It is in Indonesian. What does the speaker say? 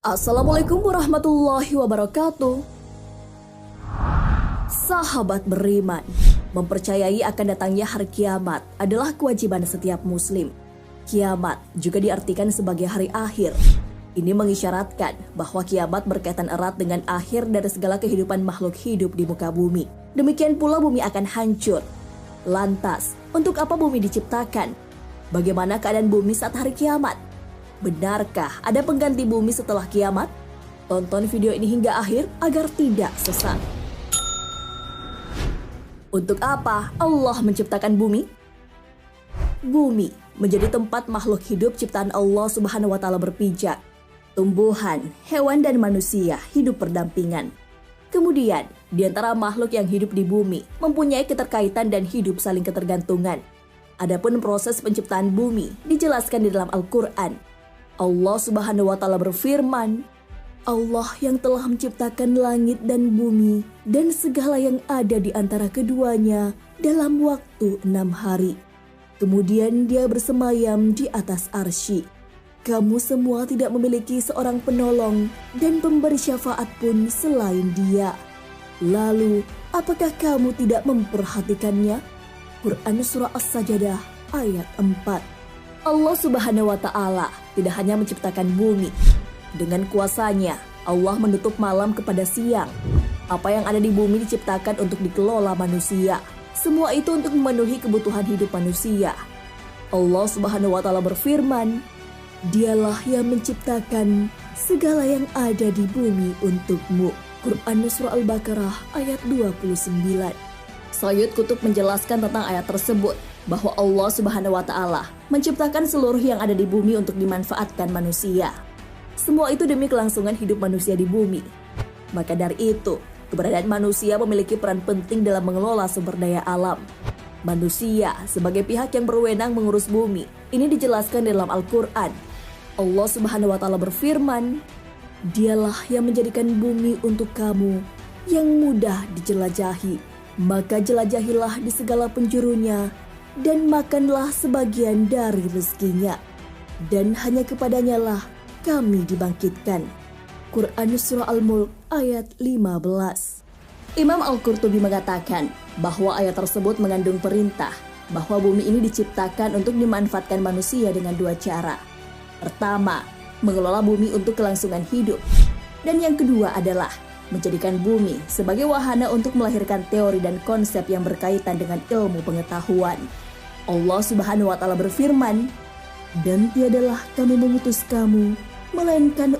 Assalamualaikum warahmatullahi wabarakatuh. Sahabat beriman, mempercayai akan datangnya hari kiamat adalah kewajiban setiap muslim. Kiamat juga diartikan sebagai hari akhir. Ini mengisyaratkan bahwa kiamat berkaitan erat dengan akhir dari segala kehidupan makhluk hidup di muka bumi. Demikian pula bumi akan hancur. Lantas, untuk apa bumi diciptakan? Bagaimana keadaan bumi saat hari kiamat? Benarkah ada pengganti bumi setelah kiamat? Tonton video ini hingga akhir agar tidak sesat. Untuk apa Allah menciptakan bumi? Bumi menjadi tempat makhluk hidup ciptaan Allah Subhanahu wa Ta'ala berpijak. Tumbuhan, hewan, dan manusia hidup berdampingan. Kemudian, di antara makhluk yang hidup di bumi mempunyai keterkaitan dan hidup saling ketergantungan. Adapun proses penciptaan bumi dijelaskan di dalam Al-Quran. Allah Subhanahu wa Ta'ala berfirman, Allah yang telah menciptakan langit dan bumi dan segala yang ada di antara keduanya dalam waktu 6 hari. Kemudian dia bersemayam di atas arsy. Kamu semua tidak memiliki seorang penolong dan pemberi syafaat pun selain dia. Lalu, apakah kamu tidak memperhatikannya? Quran Surah As-Sajdah ayat 4. Allah Subhanahu wa Ta'ala tidak hanya menciptakan bumi. Dengan kuasanya, Allah menutup malam kepada siang. Apa yang ada di bumi diciptakan untuk dikelola manusia. Semua itu untuk memenuhi kebutuhan hidup manusia. Allah Subhanahu wa Ta'ala berfirman, Dialah yang menciptakan segala yang ada di bumi untukmu. Quran Surah Al-Baqarah ayat 29. Sayyid Qutb menjelaskan tentang ayat tersebut, bahwa Allah Subhanahu wa Ta'ala menciptakan seluruh yang ada di bumi untuk dimanfaatkan manusia. Semua itu demi kelangsungan hidup manusia di bumi. Maka dari itu, keberadaan manusia memiliki peran penting dalam mengelola sumber daya alam. Manusia sebagai pihak yang berwenang mengurus bumi, ini dijelaskan dalam Al-Quran. Allah Subhanahu wa Ta'ala berfirman, Dialah yang menjadikan bumi untuk kamu yang mudah dijelajahi. Maka jelajahilah di segala penjurunya dan makanlah sebagian dari rezekinya. Dan hanya kepadanya lah kami dibangkitkan. Quran Surah Al-Mulk ayat 15. Imam Al-Qurtubi mengatakan bahwa ayat tersebut mengandung perintah bahwa bumi ini diciptakan untuk dimanfaatkan manusia dengan dua cara. Pertama, mengelola bumi untuk kelangsungan hidup. Dan yang kedua adalah menjadikan bumi sebagai wahana untuk melahirkan teori dan konsep yang berkaitan dengan ilmu pengetahuan. Allah Subhanahu wa Ta'ala berfirman, Dan tiadalah kami mengutus kamu, melainkan